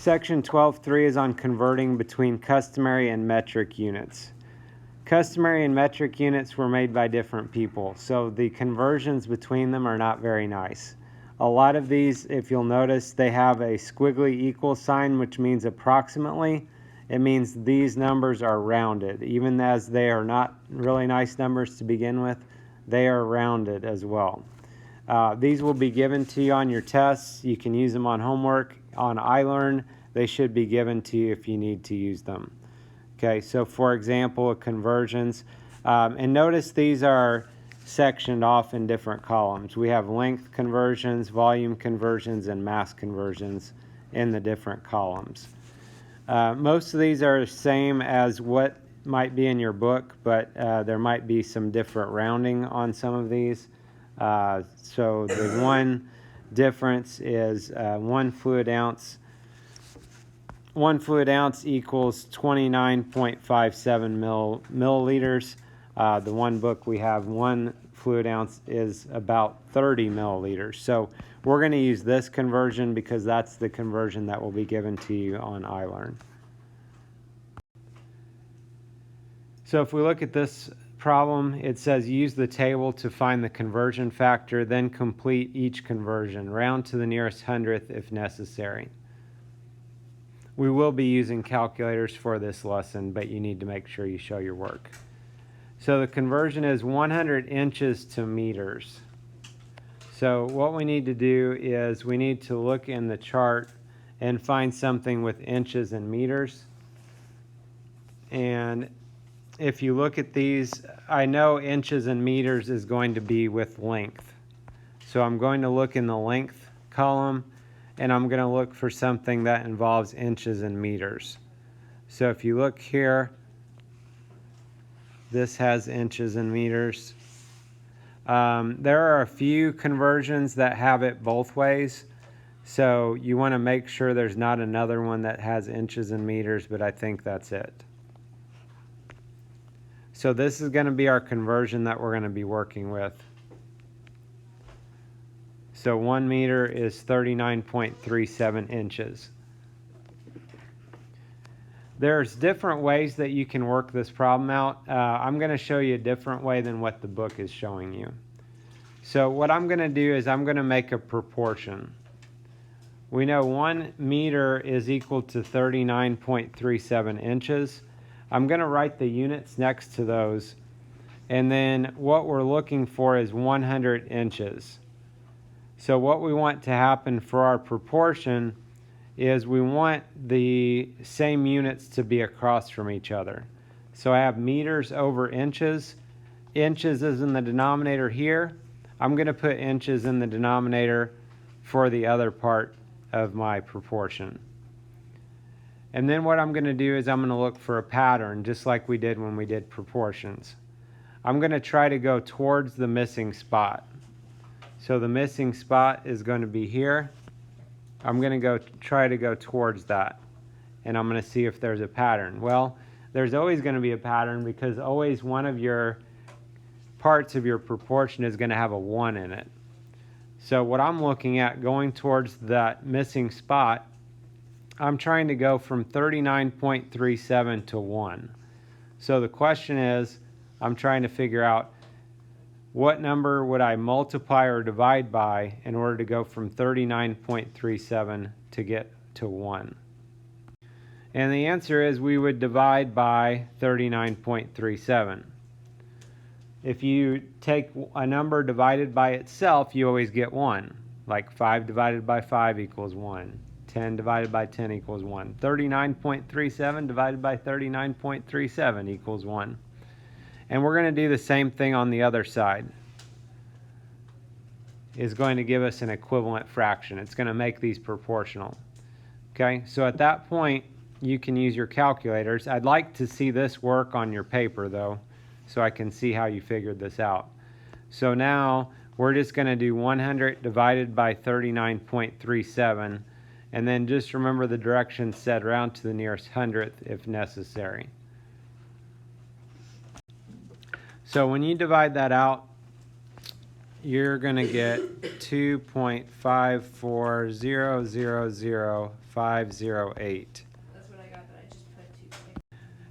Section 12.3 is on converting between customary and metric units. Customary and metric units were made by different people, so the conversions between them are not very nice. A lot of these, if you'll notice, they have a squiggly equal sign, which means approximately. It means these numbers are rounded. Even as they are not really nice numbers to begin with, they are rounded as well. These will be given to you on your tests. You can use them on homework. On iLearn, they should be given to you if you need to use them. Okay, so for example, conversions. And notice these are sectioned off in different columns. We have length conversions, volume conversions, and mass conversions in the different columns. Most of these are the same as what might be in your book, but there might be some different rounding on some of these. So the one difference is 1 fluid ounce. 1 fluid ounce equals 29.57 milliliters. The one book we have, 1 fluid ounce is about 30 milliliters. So we're going to use this conversion because that's the conversion that will be given to you on iLearn. So if we look at this problem, it says use the table to find the conversion factor, then complete each conversion. Round to the nearest hundredth if necessary. We will be using calculators for this lesson, but you need to make sure you show your work. So the conversion is 100 inches to meters. So what we need to do is we need to look in the chart and find something with inches and meters. And if you look at these, I know inches and meters is going to be with length. So I'm going to look in the length column, and I'm going to look for something that involves inches and meters. So if you look here, this has inches and meters. There are a few conversions that have it both ways. So you want to make sure there's not another one that has inches and meters, but I think that's it. So this is going to be our conversion that we're going to be working with. So 1 meter is 39.37 inches. There's different ways that you can work this problem out. I'm going to show you a different way than what the book is showing you. So what I'm going to do is I'm going to make a proportion. We know 1 meter is equal to 39.37 inches. I'm going to write the units next to those. And then what we're looking for is 100 inches. So what we want to happen for our proportion is we want the same units to be across from each other. So I have meters over inches. Inches is in the denominator here. I'm going to put inches in the denominator for the other part of my proportion. And then what I'm going to do is I'm going to look for a pattern, just like we did when we did proportions. I'm going to try to go towards the missing spot. So the missing spot is going to be here. I'm going to try to go towards that, and I'm going to see if there's a pattern. Well, there's always going to be a pattern because always one of your parts of your proportion is going to have a 1 in it. So what I'm looking at going towards that missing spot, I'm trying to go from 39.37 to 1. So the question is, I'm trying to figure out what number would I multiply or divide by in order to go from 39.37 to get to 1? And the answer is we would divide by 39.37. If you take a number divided by itself, you always get 1. Like 5 divided by 5 equals 1. 10 divided by 10 equals 1. 39.37 divided by 39.37 equals 1. And we're going to do the same thing on the other side. Is going to give us an equivalent fraction. It's going to make these proportional. Okay, so at that point, you can use your calculators. I'd like to see this work on your paper, though, so I can see how you figured this out. So now, we're just going to do 100 divided by 39.37, and then just remember the directions said round to the nearest hundredth if necessary. So when you divide that out, you're going to get 2.5400508. That's what I got, but I just put 2.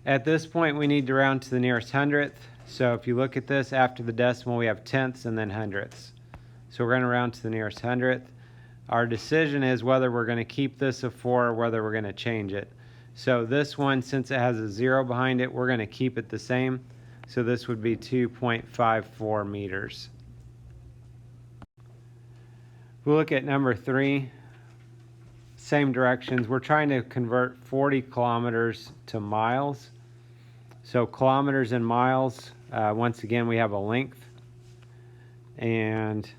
At this point, we need to round to the nearest hundredth. So if you look at this, after the decimal, we have tenths and then hundredths. So we're going to round to the nearest hundredth. Our decision is whether we're going to keep this a 4 or whether we're going to change it. So this one, since it has a 0 behind it, we're going to keep it the same. So this would be 2.54 meters. We'll look at number 3. Same directions. We're trying to convert 40 kilometers to miles. So kilometers and miles, once again, we have a length. And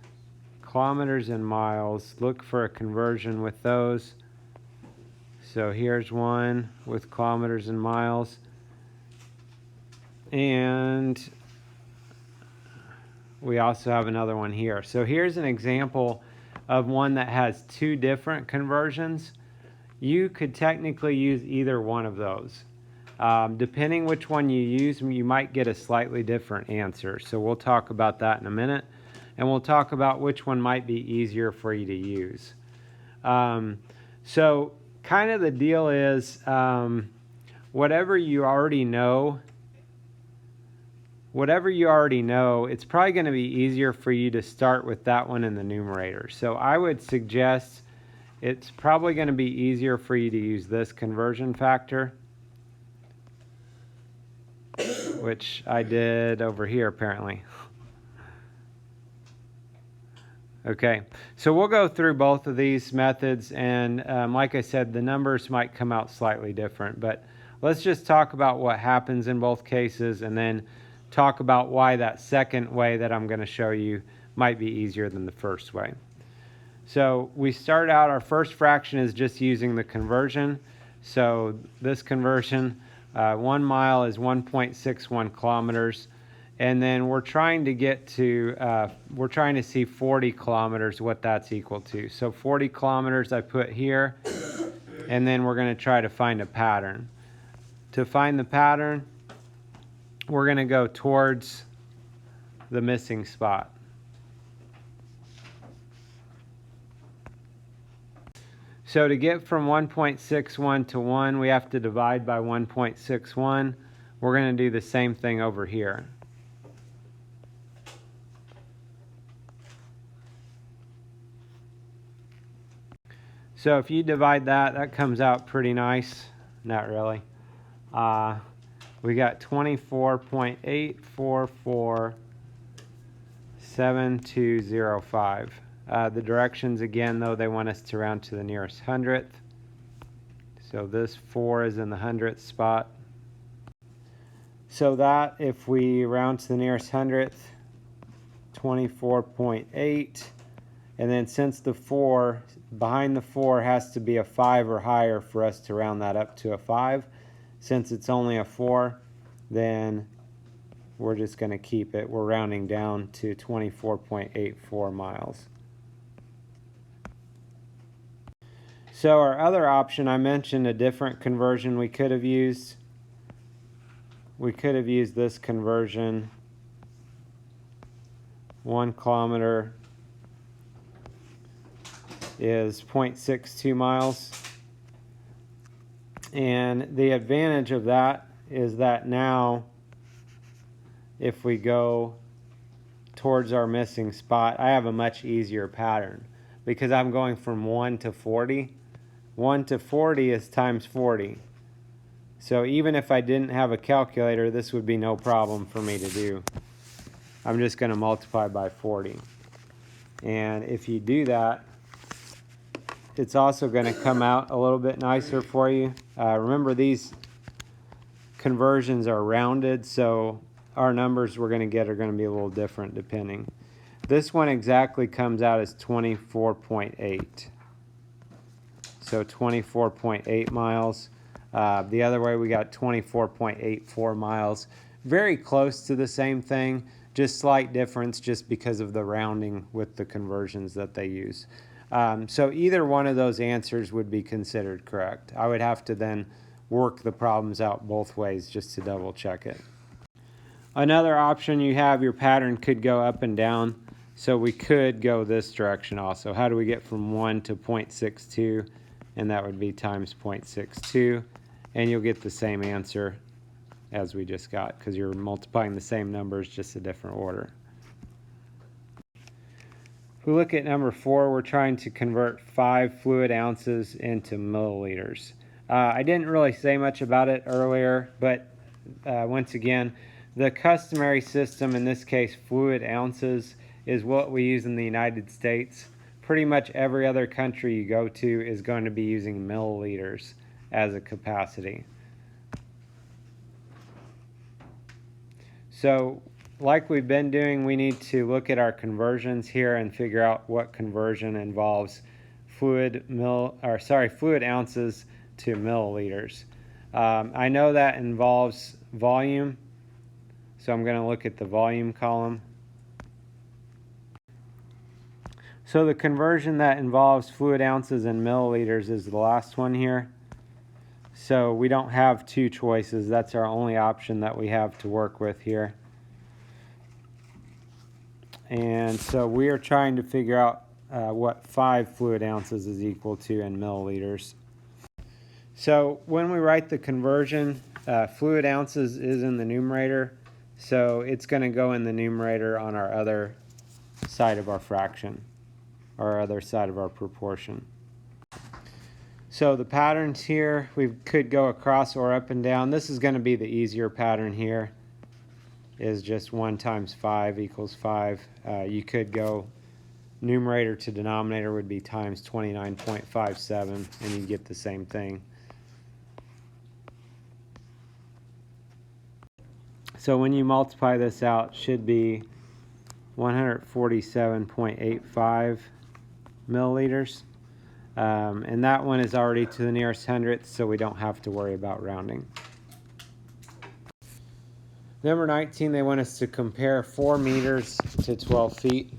kilometers and miles, look for a conversion with those. So here's one with kilometers and miles. And we also have another one here. So here's an example of one that has 2 different conversions. You could technically use either one of those. Depending which one you use, you might get a slightly different answer. So we'll talk about that in a minute. And we'll talk about which one might be easier for you to use. So kind of the deal is, whatever you already know, it's probably going to be easier for you to start with that one in the numerator. So I would suggest it's probably going to be easier for you to use this conversion factor, which I did over here apparently. Okay, so we'll go through both of these methods, and like I said, the numbers might come out slightly different, but let's just talk about what happens in both cases and then talk about why that second way that I'm going to show you might be easier than the first way. So we start out, our first fraction is just using the conversion. So this conversion, 1 mile is 1.61 kilometers. And then we're trying to get to, we're trying to see 40 kilometers, what that's equal to. So 40 kilometers I put here, and then we're going to try to find a pattern. To find the pattern, we're going to go towards the missing spot. So to get from 1.61 to 1, we have to divide by 1.61. We're going to do the same thing over here. So if you divide that, that comes out pretty nice. Not really. We got 24.8447205. The directions again, though, they want us to round to the nearest hundredth. So this 4 is in the hundredth spot. So that, if we round to the nearest hundredth, 24.8. And then since the 4, behind the 4 has to be a 5 or higher for us to round that up to a 5. Since it's only a 4, then we're just going to keep it. We're rounding down to 24.84 miles. So our other option, I mentioned a different conversion we could have used. We could have used this conversion. 1 kilometer is 0.62 miles. And the advantage of that is that now if we go towards our missing spot, I have a much easier pattern because I'm going from 1 to 40. 1 to 40 is times 40. So even if I didn't have a calculator, this would be no problem for me to do. I'm just going to multiply by 40. And if you do that, it's also going to come out a little bit nicer for you. Remember, these conversions are rounded, so our numbers we're going to get are going to be a little different depending. This one exactly comes out as 24.8. So 24.8 miles. The other way we got 24.84 miles. Very close to the same thing, just slight difference just because of the rounding with the conversions that they use. So either one of those answers would be considered correct. I would have to then work the problems out both ways just to double check it. Another option you have, your pattern could go up and down. So we could go this direction also. How do we get from 1 to 0.62? And that would be times 0.62. And you'll get the same answer as we just got, because you're multiplying the same numbers, just a different order. If we look at number 4, we're trying to convert 5 fluid ounces into milliliters. I didn't really say much about it earlier, but once again, the customary system, in this case fluid ounces, is what we use in the United States. Pretty much every other country you go to is going to be using milliliters as a capacity. So like we've been doing, we need to look at our conversions here and figure out what conversion involves fluid ounces to milliliters. I know that involves volume, so I'm going to look at the volume column. So the conversion that involves fluid ounces and milliliters is the last one here. So we don't have two choices. That's our only option that we have to work with here. And so we are trying to figure out what 5 fluid ounces is equal to in milliliters. So when we write the conversion, fluid ounces is in the numerator, so it's going to go in the numerator on our other side of our fraction, or other side of our proportion. So the patterns here, we could go across or up and down. This is going to be the easier pattern here, is just 1 times 5 equals 5. You could go numerator to denominator would be times 29.57, and you get the same thing. So when you multiply this out, it should be 147.85 milliliters. And that one is already to the nearest hundredth, so we don't have to worry about rounding. Number 19, they want us to compare 4 meters to 12 feet.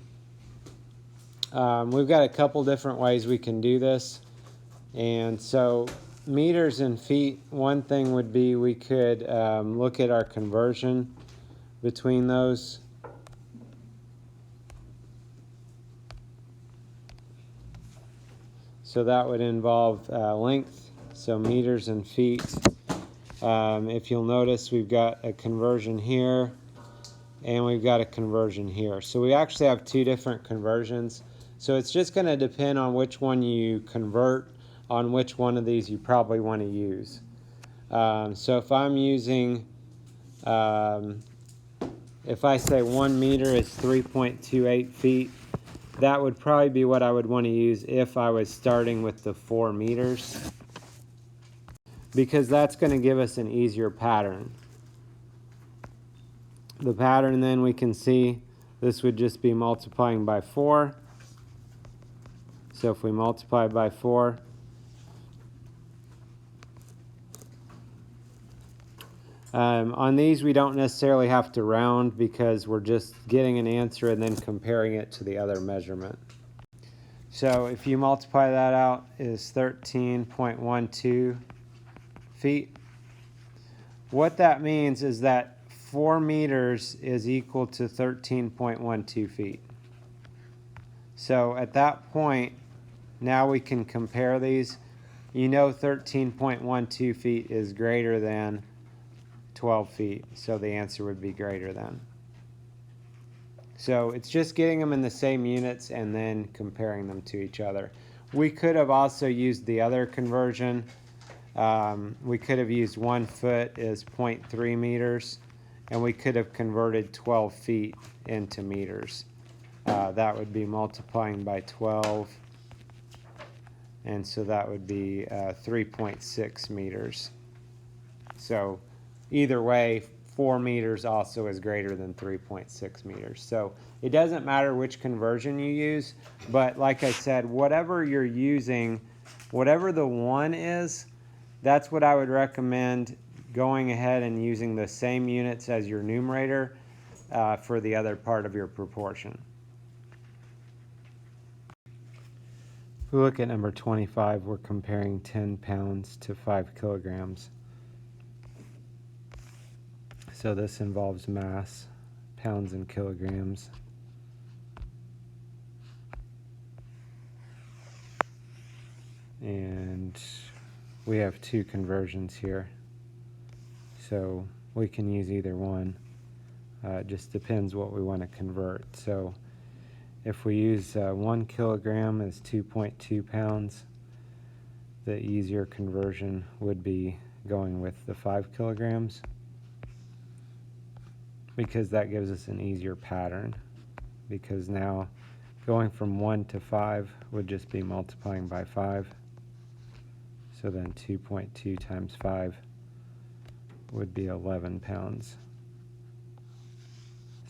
We've got a couple different ways we can do this. And so meters and feet, one thing would be we could look at our conversion between those. So that would involve length, so meters and feet. If you'll notice, we've got a conversion here and we've got a conversion here. So we actually have 2 different conversions. So it's just going to depend on which one you convert, on which one of these you probably want to use. So if I'm using, if I say 1 meter is 3.28 feet, that would probably be what I would want to use if I was starting with the 4 meters, because that's going to give us an easier pattern. The pattern then we can see, this would just be multiplying by 4. So if we multiply by 4, on these we don't necessarily have to round because we're just getting an answer and then comparing it to the other measurement. So if you multiply that out, is 13.12 feet. What that means is that 4 meters is equal to 13.12 feet. So at that point, now we can compare these. You know 13.12 feet is greater than 12 feet, so the answer would be greater than. So it's just getting them in the same units and then comparing them to each other. We could have also used the other conversion. We could have used 1 foot is 0.3 meters, and we could have converted 12 feet into meters. That would be multiplying by 12, and so that would be 3.6 meters. So either way, 4 meters also is greater than 3.6 meters. So it doesn't matter which conversion you use, but like I said, whatever you're using, whatever the 1 is, that's what I would recommend going ahead and using the same units as your numerator for the other part of your proportion. If we look at number 25, we're comparing 10 pounds to 5 kilograms. So this involves mass, pounds and kilograms. and we have two conversions here, so we can use either one. It just depends what we want to convert. So if we use 1 kilogram as 2.2 pounds, the easier conversion would be going with the 5 kilograms, because that gives us an easier pattern, because now going from 1 to 5 would just be multiplying by 5. So then 2.2 times 5 would be 11 pounds.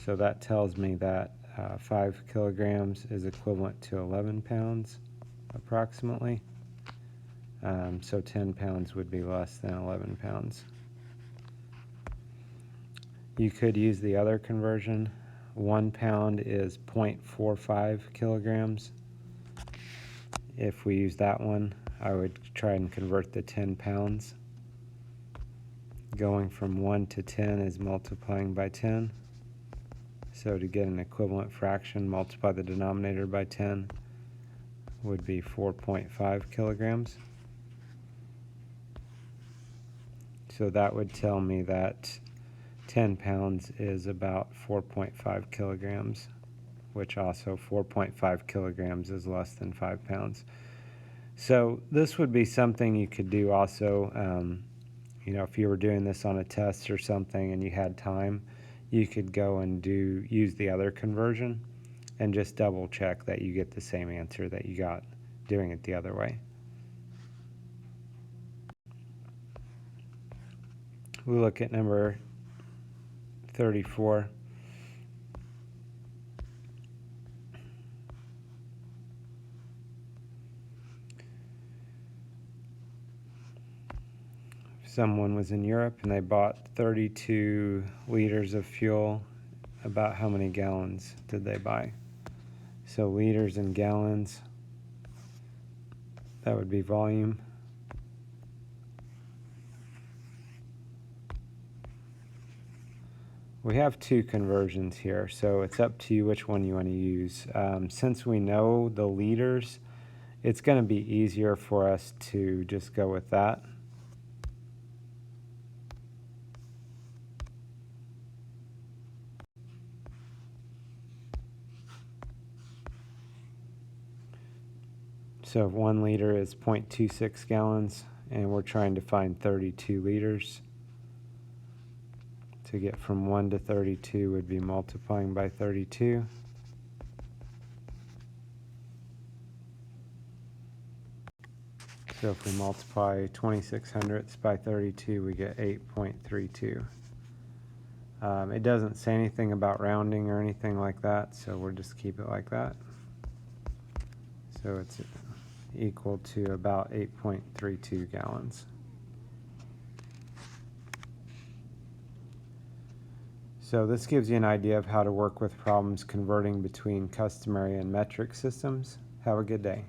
So that tells me that 5 kilograms is equivalent to 11 pounds approximately. So 10 pounds would be less than 11 pounds. You could use the other conversion. 1 pound is 0.45 kilograms. If we use that one, I would try and convert the 10 pounds. Going from 1 to 10 is multiplying by 10. So to get an equivalent fraction, multiply the denominator by 10 would be 4.5 kilograms. So that would tell me that 10 pounds is about 4.5 kilograms, which also 4.5 kilograms is less than 5 pounds. So this would be something you could do also, you know, if you were doing this on a test or something and you had time, you could go and use the other conversion and just double check that you get the same answer that you got doing it the other way. We look at number 34. Someone was in Europe and they bought 32 liters of fuel. About how many gallons did they buy? So liters and gallons, that would be volume. We have two conversions here, so it's up to you which one you want to use. Since we know the liters, it's going to be easier for us to just go with that. So if 1 liter is 0.26 gallons, and we're trying to find 32 liters. To get from 1 to 32 would be multiplying by 32. So if we multiply 26 hundredths by 32, we get 8.32. It doesn't say anything about rounding or anything like that, so we'll just keep it like that. So it's equal to about 8.32 gallons. So this gives you an idea of how to work with problems converting between customary and metric systems. Have a good day.